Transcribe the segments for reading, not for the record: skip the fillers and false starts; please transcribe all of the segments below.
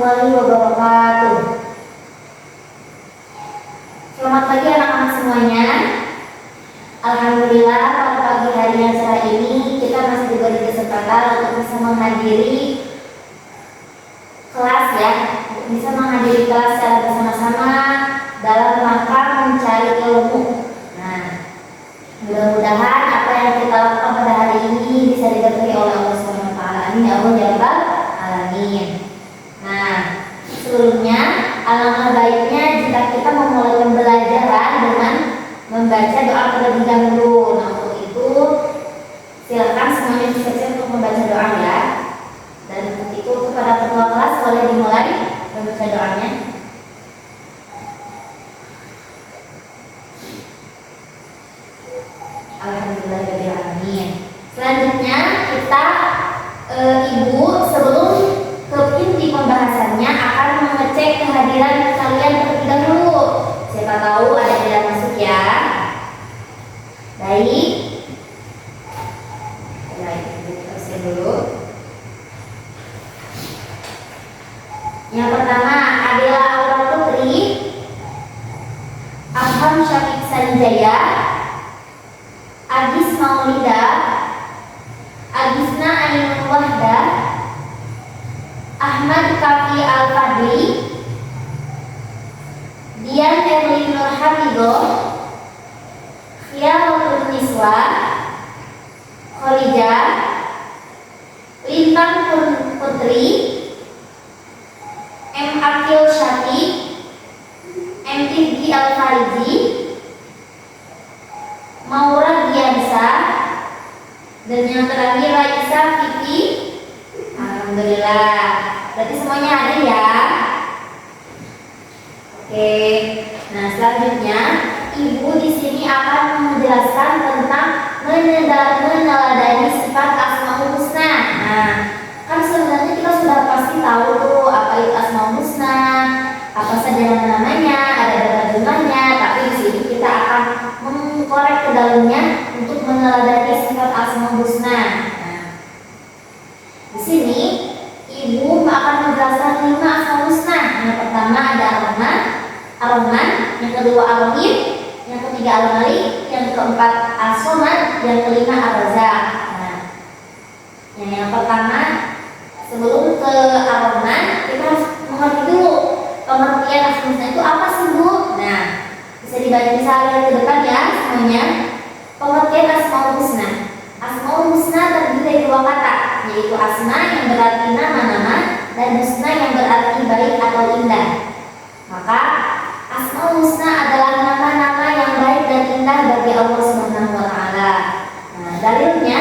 warahmatullahi wabarakatuh. Selamat pagi anak-anak semuanya. Alhamdulillah pada pagi hari yang cerah ini kita masih diberi kesempatan untuk bisa menghadiri kelas ya, bisa menghadiri kelas secara bersama-sama dalam rangka mencari ilmu. Nah, mudah-mudahan apa yang kita lakukan pada hari ini bisa diberkahi oleh Allah Subhanahu wa taala. Amin ya Allah ya rabbal alamin. Nah, sebelumnya alangkah baiknya jika kita memulai pembelajaran dengan membaca doa terlebih dahulu. Nah, untuk itu silakan semuanya siap-siap untuk membaca doa ya. Dan untuk itu kepada ketua kelas boleh dimulai membaca doanya. Alhamdulillahirrahmanirrahim. Selanjutnya kita ibu sebelum ke inti pembahasannya akan mengecek kehadiran kalian terlebih dahulu. Siapa tahu ada yang masuk ya. Baik. Baik, kita dulu. Yang pertama adalah Aura Putri, Aham Syafiq Sanjaya, Agis Maulida, Agisna Ainul Wahda, Ahmad Kafi Al-Fadli, Dian Erlin Nur Habibo, Khiaratul Niswa, Kholija, Lintang Putri, M. Akil Syati, M. Tiggi Al-Fariji, Maura Giansa, dan yang terakhir Raisa Vivi. Alhamdulillah. Berarti semuanya ada ya. Oke. Nah, selanjutnya ibu di sini akan menjelaskan tentang meneladani sifat Asmaul Husna. Nah, kan sebenarnya kita sudah pasti tahu tuh apa itu Asmaul Husna, apa saja namanya, ada berapa jumlahnya. Tapi di sini kita akan mengkorek ke dalamnya untuk meneladani sifat Asmaul Husna. Nah, di sini ibu akan menjelaskan 5 Asmaul Husna. Yang pertama ada Ar-Rahman, yang kedua Ar-Rahim, yang ketiga Al-Malik, yang keempat As-Somad, yang kelima Ar-Razzaq. Nah, yang pertama sebelum ke Ar-Rahman kita harus mengerti dulu pengertian Asmaul Husna itu apa sih Bu? Nah, bisa dibaca misalnya ke depan ya semuanya. Pengertian Asmaul Husna. Asmaul Husna terdiri dari 2 kata, yaitu asma yang berarti nama-nama dan husna yang berarti baik atau indah. Maka Asmaul Husna adalah nama-nama yang baik dan indah bagi Allah Subhanahu wa taala. Nah, dalilnya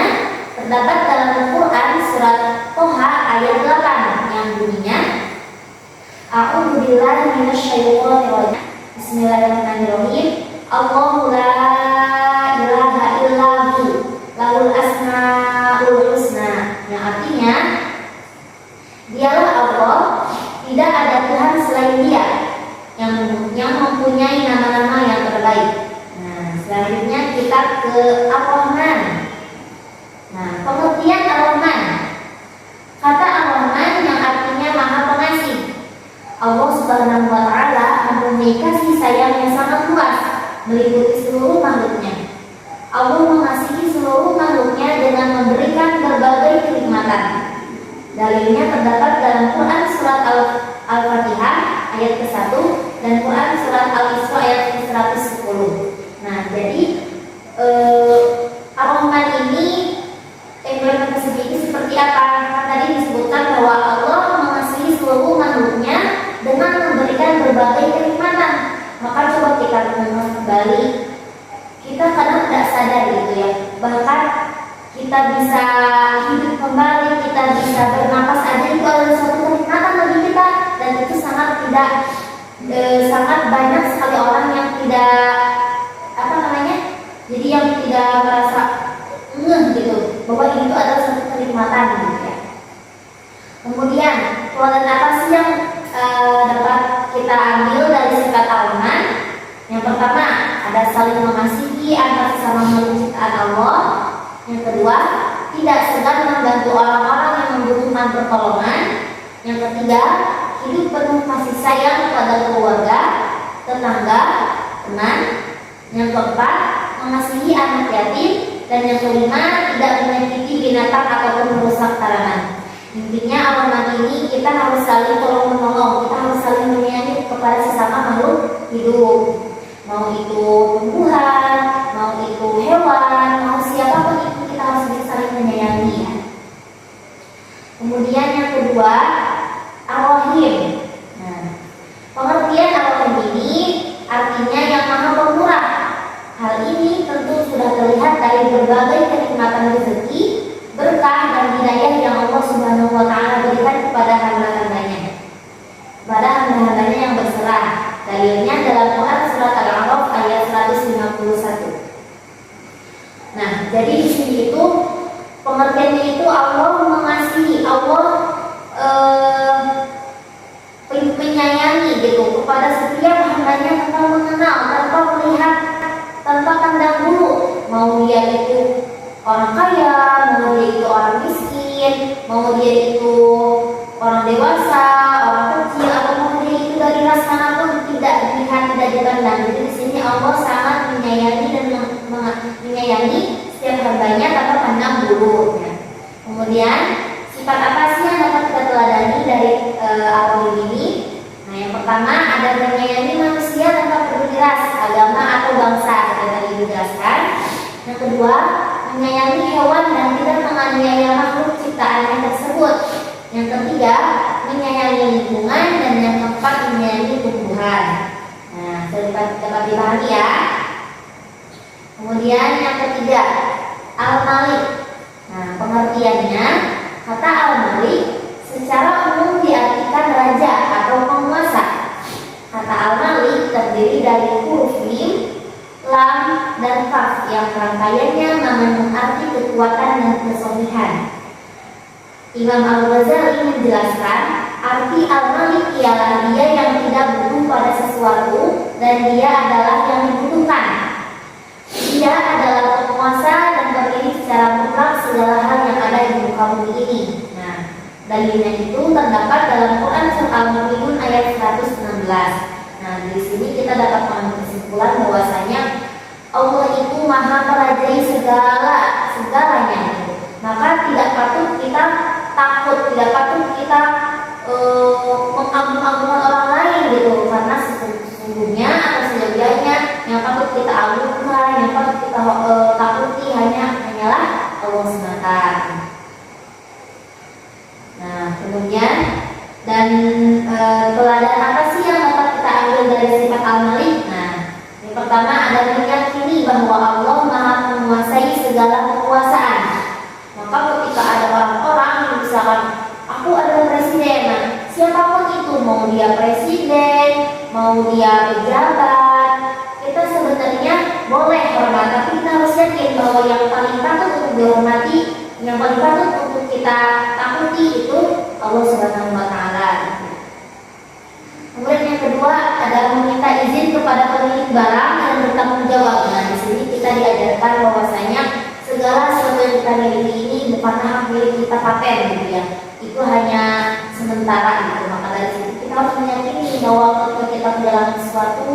terdapat dalam Al-Qur'an surat Toha ayat 8 yang bunyinya A'udzu billahi minasyaitonir rajim. Bismillahirrahmanirrahim. Allahu la ilaha illahu lahul asmaul husna. Yang artinya dialah Allah, tidak ada Tuhan selain Dia yang mempunyai nama-nama yang terbaik. Nah, selanjutnya kita ke Ar-Rahman. Nah, pengertian Ar-Rahman. Kata Ar-Rahman yang artinya Maha Pengasih. Allah Subhanahu wa taala mempunyai kasih sayang yang sangat luas, meliputi seluruh makhluknya. Allah mengasihi seluruh makhluknya dengan memberikan berbagai kenikmatan. Dalilnya terdapat dalam Quran surat Al-Fatihah ayat ke-1 dan Quran surat Al-Isra ayat ke-110. Nah, jadi Ar-Rahman ini implementasinya ini seperti apa? Tadi disebutkan bahwa Allah mengasihi seluruh makhluknya dengan memberikan berbagai kenikmatan. Maka coba kita renungkan kembali. Kita kadang tidak sadar gitu ya. Bahkan kita bisa hidup kembali, kita bisa bernapas aja itu adalah suatu kenikmatan bagi kita, dan itu sangat banyak sekali orang yang tidak jadi yang tidak merasa gitu bahwa itu adalah suatu kenikmatan gitu ya. Kemudian pelajaran apa sih yang dapat kita ambil dari sifat Ar-Rahman? Yang pertama ada saling mengasihi antar sesama makhluk ciptaan Allah. Yang kedua, tidak segan membantu orang-orang yang membutuhkan pertolongan. Yang ketiga, hidup penuh kasih sayang kepada keluarga, tetangga, teman. Yang keempat, mengasihi anak yatim. Dan yang kelima, tidak menyakiti binatang ataupun merusak tanaman. Intinya amanat ini kita harus saling tolong menolong, kita harus saling menyayangi kepada sesama makhluk hidup. Mau itu tumbuhan, mau itu hewan, mau siapapun itu kita harus saling menyayangi ya. Kemudian yang kedua, ar-Rahim. Nah, pengertian ar-Rahim ini artinya yang maha pemurah. Hal ini tentu sudah terlihat dari berbagai kenikmatan rezeki, berkah dan hidayah yang Allah Subhanahu wa taala berikan kepada hamba-hambanya. Kepada hamba-hambanya yang berserah. Dalilnya dalam Quran surat Al-A'raf ayat 151. Nah, jadi di sini itu pengertiannya itu Allah mengasihi, Allah menyayangi gitu kepada setiap hambanya tanpa mengenal, tanpa melihat, tanpa pandang bulu, mau dia itu orang kaya, mau dia itu orang miskin, mau dia itu orang dewasa, orang kecil, atau mau dia itu dari ras manapun, tidak dilihat, tidak dipandang. Jadi di sini Allah sangat menyayangi dan menyayangi setiap hambanya tanpa pandang bulu. Ya. Kemudian sifat apa sih yang dapat kita teladani dari Ar-Rahim ini? Nah, yang pertama ada menyayangi manusia tanpa peduli ras, agama atau bangsa, yang tadi dijelaskan. Yang kedua, menyayangi hewan dan tidak menganiaya makhluk ciptaannya tersebut. Yang ketiga, menyayangi lingkungan, dan yang keempat, menyayangi tumbuhan. Nah, dapat dipahami ya. Kemudian yang ketiga, Al-Malik. Nah, pengertiannya, kata Al-Malik secara umum diartikan raja atau penguasa. Kata Al-Malik terdiri dari huruf mim, lam, dan kaf yang rangkaiannya mengandung arti kekuatan dan kesohihan. Imam Al-Ghazali menjelaskan arti Al-Malik ialah dia yang tidak butuh pada sesuatu dan dia adalah yang dibutuhkan. Dia adalah penguasa dan pemilik secara mutlak segala hal yang ada di muka bumi ini. Nah, dalilnya itu terdapat dalam Quran surat Al-Mu'minun ayat 116. Nah, di sini kita dapat mengambil kesimpulan bahwasanya Allah itu maha merajai segalanya. Maka tidak patut kita takut, tidak patut kita mengagung-agungkan orang lain gitu, karena sesungguhnya atau sejatinya yang patut kita agungkan, yang patut kita takuti hanyalah Allah semata. Nah, kemudian dan teladan apa sih yang dapat kita ambil dari sifat Al-Malik? Nah, yang pertama ada meyakini bahwa Allah maha menguasai segala kekuasaan. Maka ketika ada orang-orang yang misalkan aku adalah presiden, nah, siapapun itu, mau dia presiden, mau dia pejabat, kita sebenarnya boleh hormat, tapi kita harus yakin bahwa yang paling patut untuk dihormati, yang paling patut untuk kita takuti itu Allah Subhanahu wa taala. Kemudian yang kedua ada meminta izin kepada pemilik barang dan bertanggung jawab. Nah, di sini kita diajarkan bahwasanya segala sesuatu yang kita miliki ini bukan hak milik kita paten gitu ya. Itu hanya sementara gitu. Maka dari situ kita harus meyakini bahwa ketika kita menjalankan sesuatu,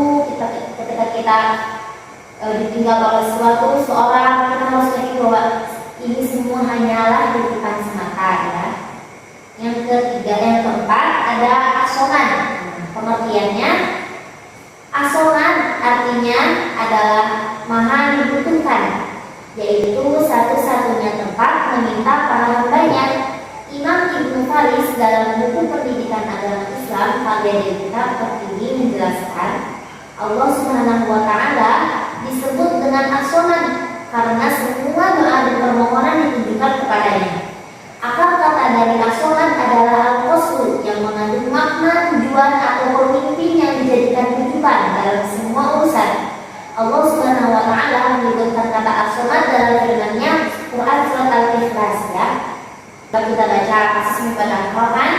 ketika kita ditinggal oleh seorang, kita harus yakin bahwa ini semua hanyalah titipan semata ya. Yang ketiga, yang keempat ada asonan. Pengertiannya, asonan artinya adalah maha dibutuhkan, yaitu satu-satunya tempat meminta para hambanya. Imam Ibnu Faris dalam buku pendidikan agama Islam karya dari kitab tertinggi menjelaskan Allah Subhanahu wa taala disebut dengan asonan karena semua doa dan permohonan ditujukan kepadanya. Akar kata dari asonan adalah al-qasdu yang mengandung makna tujuan atau pemimpin yang dijadikan rujukan dalam semua urusan. Allah Subhanahu wa taala menyebutkan kata asonan dalam firman-Nya Quran surat Al-Ikhlas ya. Kita baca kasusnya pada Al-Quran.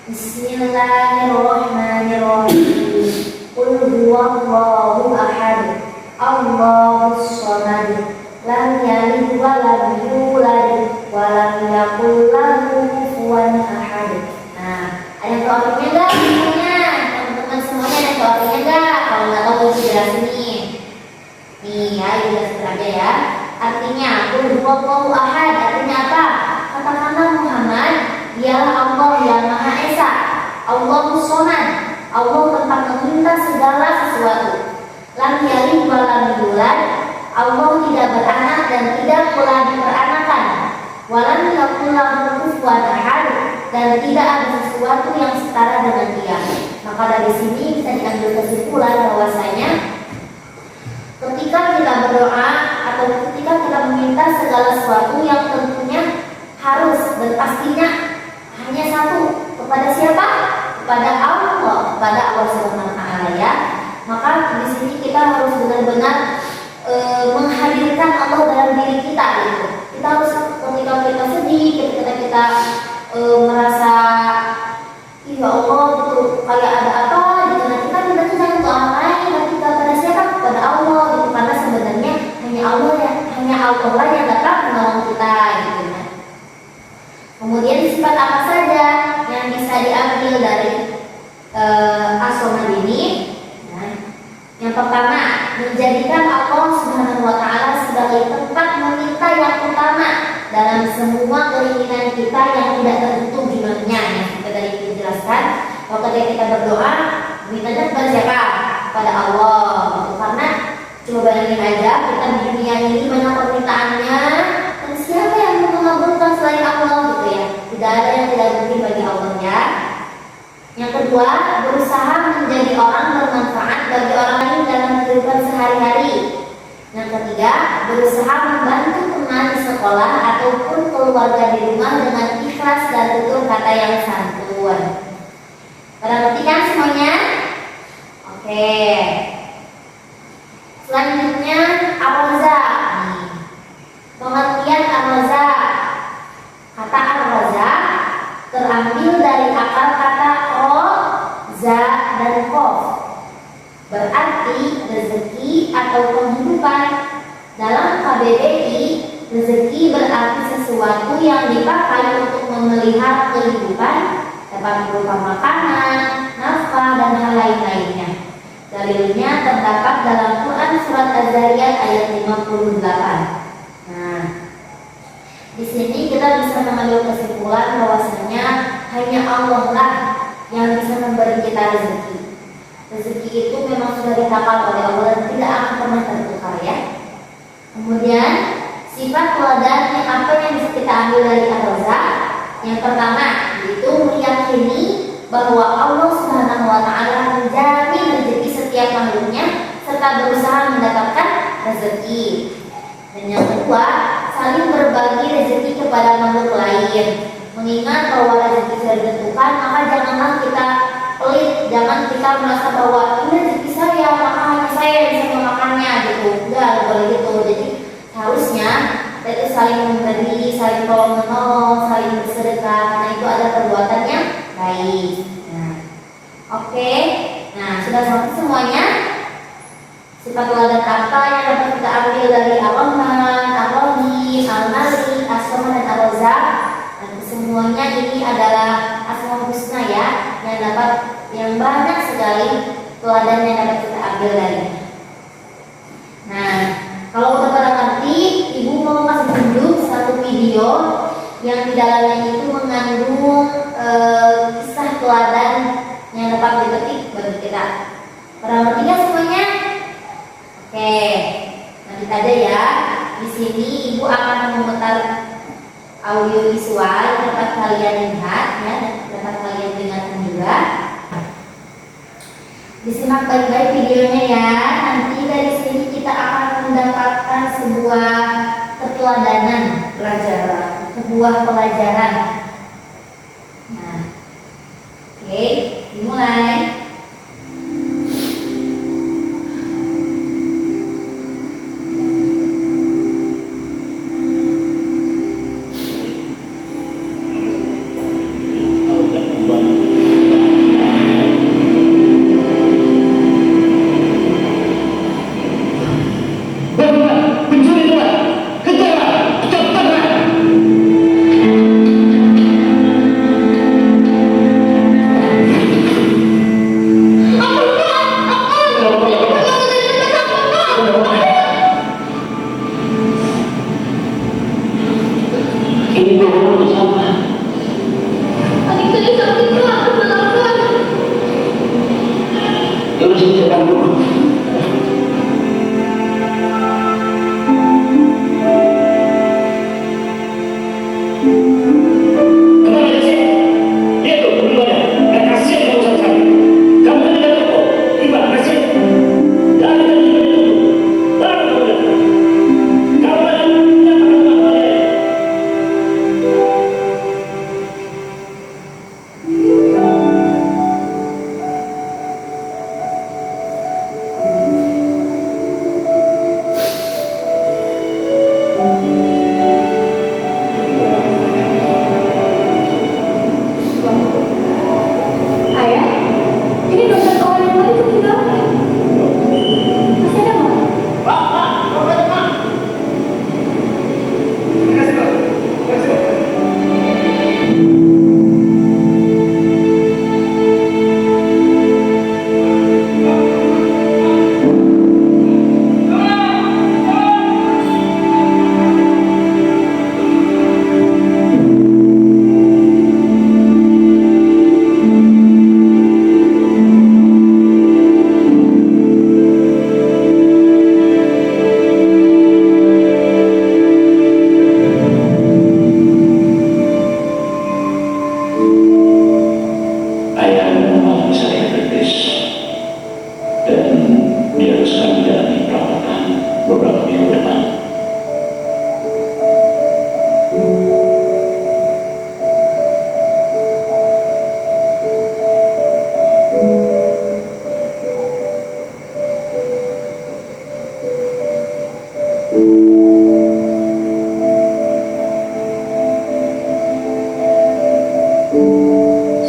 Bismillahirrahmanirrahim. Qul huwallahu ahad, Allahus samad, lam yalid wa lam yulad wa lam yakul lahu kufuwan ahad. Nah, ada yang tahu artinya enggak? Wallahu ahad artinya apa? Katakanlah Muhammad, dialah Allah yang Maha Esa. Allahus Shomad, Allah tempat meminta segala sesuatu. Lam yalid wa lam yulad, Allah tidak beranak dan tidak pula diperanakan. Walam yakul lahu kufuwan ahad, dan tidak ada sesuatu yang setara dengan Dia. Maka dari sini bisa diambil kesimpulan bahwasanya ketika kita berdoa atau ketika kita meminta segala sesuatu yang tentunya harus dan pastinya hanya satu, kepada siapa? Kepada Allah, kepada Allah Subhanahu wa taala ya. Maka di sini kita harus benar-benar menghadirkan Allah dalam diri kita gitu. Kita harus ketika kita sedih, ketika kita merasa ya Allah gitu kayak ada apa gitu, nah kita minta jangan ke orang lain, tapi kepada siapa? Kepada Allah gitu, karena sebenarnya hanya Allah lah yang dapat menolong kita gitu ya. Kemudian sifat apa saja yang bisa diambil dari as-Shomad ini? Nah, yang pertama, menjadikan Allah Subhanahu wa taala sebagai tempat meminta yang utama dalam semua keinginan kita yang tidak tertentu jumlahnya. Yang kita tadi jelaskan, kalau kita berdoa, mintanya kepada siapa? Kepada Allah. Gitu. Karena coba bayangin aja, kita di dunia ini banyak permintaannya, dan siapa yang mau mengabulkan selain Allah gitu ya? Tidak ada yang tidak mungkin bagi Allah ya. Yang kedua, berusaha menjadi orang bermanfaat bagi orang lain dalam kehidupan sehari-hari. Yang ketiga, berusaha membantu teman di sekolah ataupun keluarga di rumah dengan ikhlas dan tutur kata yang santun. Pada ngerti kan semuanya? Oke. Selanjutnya, ar-Razzaq. Pengertian ar-Razzaq. Kata ar-Razzaq terambil dari akar kata ro, za, dan kof. Berarti rezeki atau penghidupan. Dalam KBBI, rezeki berarti sesuatu yang dipakai untuk memelihara kehidupan, dapat berupa makanan, nafkah, dan hal lain-lainnya. Dalilnya terdapat dalam Quran surat Az-Zariyat ayat 58. Nah, di sini kita bisa mengambil kesimpulan bahwasanya hanya Allah lah yang bisa memberi kita rezeki. Rezeki itu memang sudah ditakar oleh Allah dan tidak akan pernah tertukar ya. Kemudian sifat teladan yang apa yang bisa kita ambil dari ar-Razzaq? Yang pertama yaitu meyakini bahwa Allah Subhanahu wa taala menjamin rezeki setiap makhluknya serta berusaha mendapatkan rezeki. Dan yang kedua, saling berbagi rezeki kepada makhluk lain. Mengingat bahwa rezeki sudah ditentukan, maka janganlah kita pelit, jangan kita merasa bahwa ini rezeki saya, maka hanya saya yang bisa memakannya gitu. Enggak boleh gitu. Jadi harusnya kita saling memberi, saling tolong menolong, saling bersedekah, karena itu ada perbuatan yang baik. Nah, oke. Nah, sudah sampai semuanya. Sifat teladan apa yang dapat kita ambil dari Ar-Rahman, Ar-Rahim, Al-Malik, As-Shomad, dan Ar-Razzaq? Dan semuanya ini adalah Asmaul Husna ya, yang banyak sekali teladan yang dapat kita ambil darinya. Nah, kalau udah pada ngerti, ibu mau kasih tunjuk satu video yang di dalamnya itu mengandung kisah teladan yang dapat dipetik bagi kita. Pada ngerti nggak semuanya? Oke, lanjut aja ya. Di sini ibu akan memutar audio visual yang dapat kalian lihat ya, dan dapat kalian dengarkan juga. Disimak baik-baik videonya ya. Nanti dari sini kita akan mendapatkan sebuah keteladanan pelajaran, sebuah pelajaran. Nah, oke, dimulai. Yuk sini depan dulu.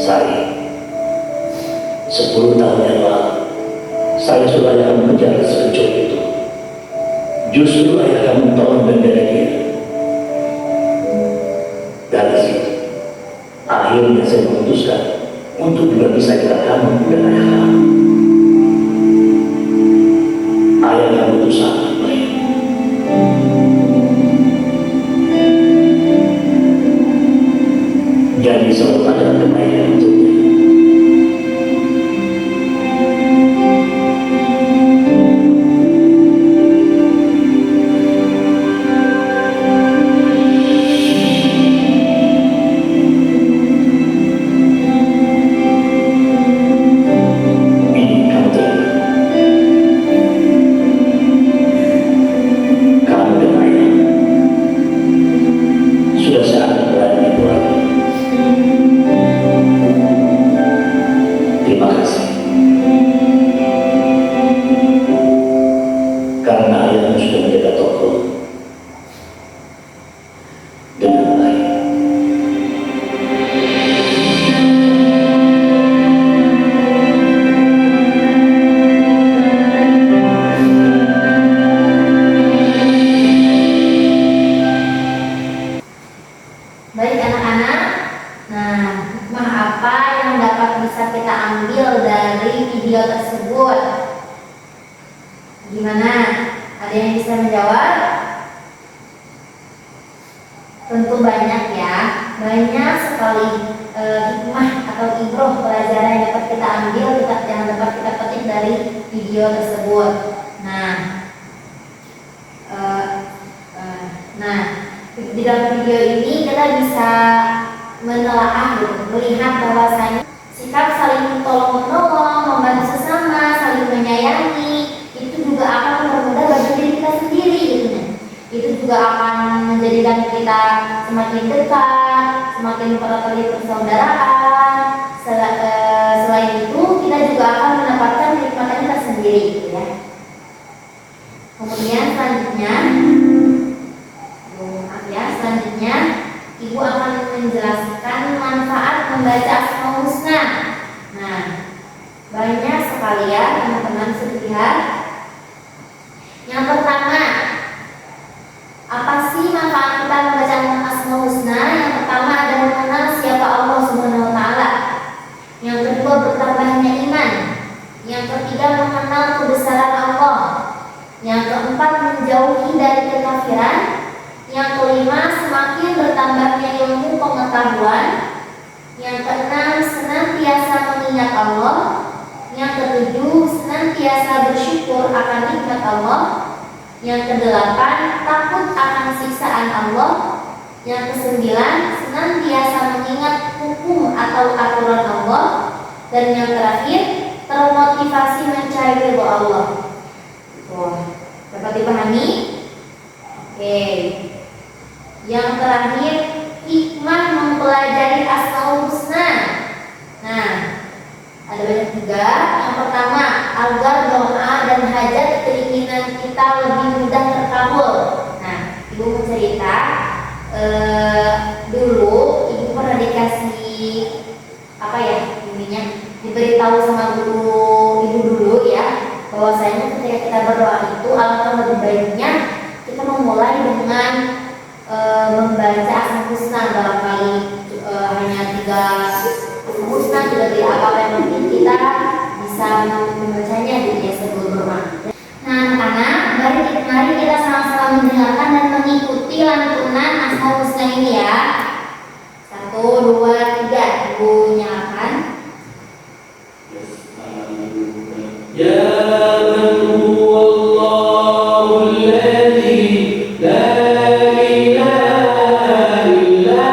Saya 10 tahun yang lalu saya sudah ayah kamu kejar sekencur itu. Justru ayah kamu tolong membela dia. Dari situ akhirnya saya memutuskan untuk juga bisa kita kamu dan ayah kamu. Ayah kamu itu sangat baik. Jadi selalu ada kebaikan untuknya. Baik anak-anak, nah hikmah apa yang dapat bisa kita ambil dari video tersebut? Gimana? Ada yang bisa menjawab? Tentu banyak ya, banyak sekali hikmah atau ibroh pelajaran yang dapat kita ambil, yang dapat kita petik dari video tersebut. Di dalam video ini kita bisa menelaah, melihat bahwasanya sikap saling tolong menolong, membantu sesama, saling menyayangi, itu juga akan mempermudah bagi diri kita sendiri, gitu. Itu juga akan menjadikan kita semakin dekat, semakin mempererat persaudaraan. Selain itu, kita juga akan mendapatkan kenikmatan kita sendiri, gitu ya. Kemudian selanjutnya, Ibu akan menjelaskan manfaat membaca Asmaul Husna. Nah, banyak sekali ya teman-teman bisa dilihat. Yang pertama, apa sih manfaat kita membaca Asmaul Husna? Yang pertama adalah mengenal siapa Allah Subhanahu wa Ta'ala. Yang kedua, bertambahnya iman. Yang ketiga, mengenal kebesaran Allah. Yang keempat, menjauhi dari kekafiran. Yang kelima, semakin bertambahnya ilmu pengetahuan. Yang keenam, bersyukur akan nikmat Allah. Yang kedelapan, takut akan siksaan Allah. Yang kesembilan, senantiasa mengingat hukum atau aturan Allah. Dan yang terakhir, termotivasi mencari ridho Allah. Wah, dapat dipahami? Oke. Yang terakhir, hikmah mempelajari Asmaul Husna. Nah, ada banyak juga. Yang pertama, agar doa dan hajat keinginan kita lebih mudah terkabul. Nah, ibu mau cerita. Dulu ibu pernah dikasih apa ya, intinya diberitahu sama guru ibu dulu ya, bahwasanya ketika kita berdoa itu alangkah lebih baiknya kita memulai dengan membaca Asmaul Husna. Barangkali hanya 3 husna juga tidak apa-apa, yang penting kita bisa membacanya gitu ya sebelum berdoa. Nah anak-anak, mari kita sama-sama mendengarkan dan mengikuti lantunan Asmaul Husna ini ya. 1, 2, 3, ibu nyalakan. Ya man huwa Allahul ladzi la ilaha illa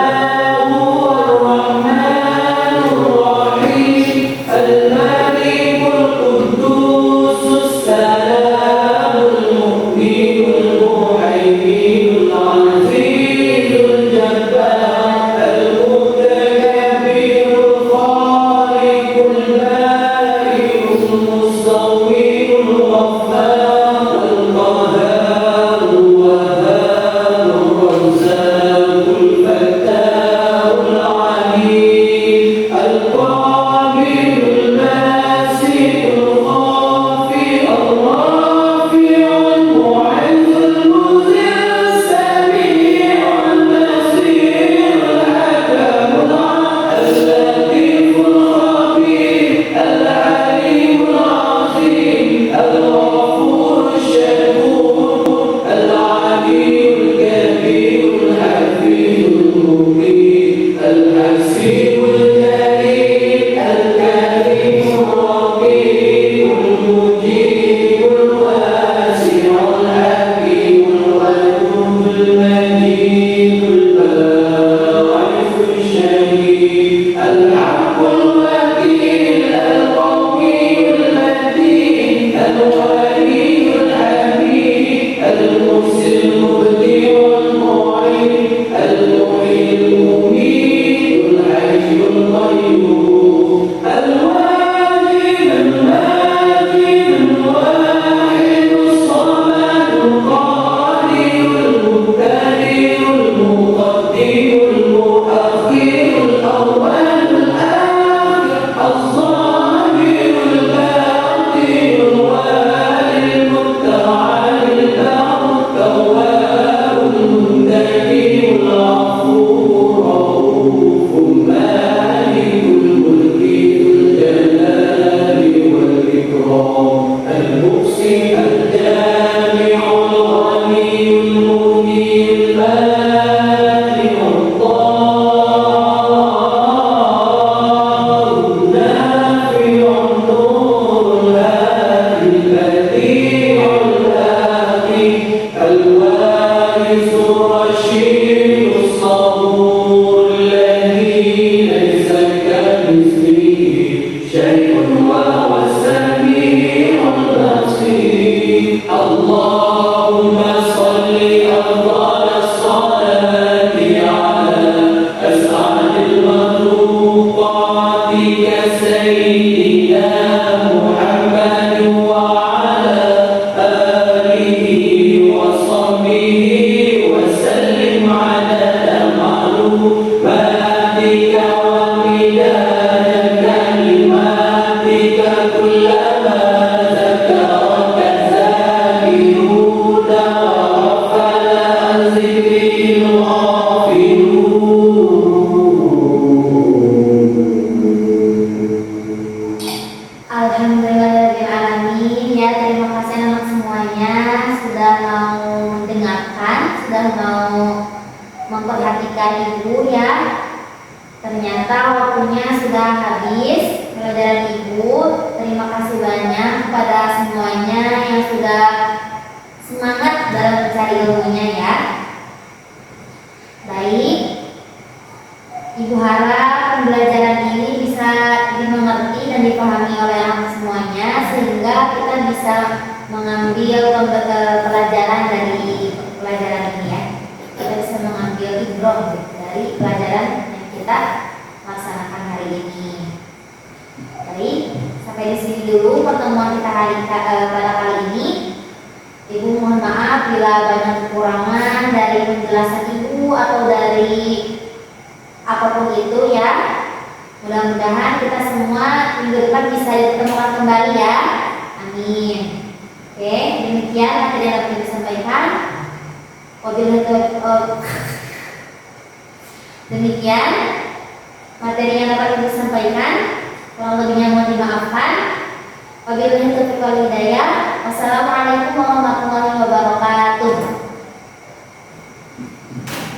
huwar rahmanur rahim al-malikul quddusus salamul mu'minul muhaiminul azizul jabbar al-mutakabbirul khaliqul bari'ul musawwirul ghaffar al-qahharul wahhabur razzaqul fatahul alim al-qabilul basidul khafi al-rafi'ul mu'izzul muzil sami'ul basirul hakamul al-latiful khabir al-alimul azim al-ghafurul syakur al-aliyyul kabirul hafizul mubin al-hasibul jalil al-karimur raqibul mujibul wasi'ul hakimul wadudul majidul ba'ithul syahid al-haqqul wakil al-qawiyul matin al-waliyul hamid al-muhsil mubdi'ul mu'in al-muhyil mumit al-hayyul qayyum al-wajid al-majid al-wahid as-samad al-qadir al-muqtadir al-muqaddim al-mu'akhir al-awwal al-akhir al-zahir al-batin al-wali al-muta'al al-bar al-tawwab al-muntaji al-ghafur rauf malik al-mulk ذو-الجلال والإكرام المحسن الجامع الغني المغني المانع الضار النافع النور الهادي البديع الباقي الوارث الرشيد الصبور الذي ليس كمثله شيء وهو السميع البصير اللهم صل أفضل الصلاة على أسعد المخلوقات كسيدنا محمد وعلى آله وصحبه وسلم عدد معلوماتك ومداد كلماتك كلما ذكرك الذاكرون وغفل عن ذكر الغافلون. Alhamdulillahirrahmanirrahim. Ya, terima kasih anak semuanya sudah mau mendengarkan, sudah mau memperhatikan ibu ya. Ternyata waktunya sudah habis pelajaran ibu. Terima kasih banyak kepada semuanya. dan dipahami oleh anak semuanya sehingga kita bisa mengambil pelajaran dari pelajaran ini ya. Kita bisa mengambil ibroh dari pelajaran yang kita laksanakan hari ini. Baik, sampai di sini dulu pertemuan kita pada kali ini. Ibu mohon maaf bila banyak kekurangan dari penjelasan ibu atau dari apapun itu ya. Mudah-mudahan kita semua minggu depan bisa ditemukan kembali ya. Amin. Oke, demikian materi yang dapat disampaikan. Demikian materi yang dapat disampaikan. Kurang lebihnya mohon dimaafkan. Wabillahi taufiq wal hidayah. Wassalamualaikum warahmatullahi wabarakatuh.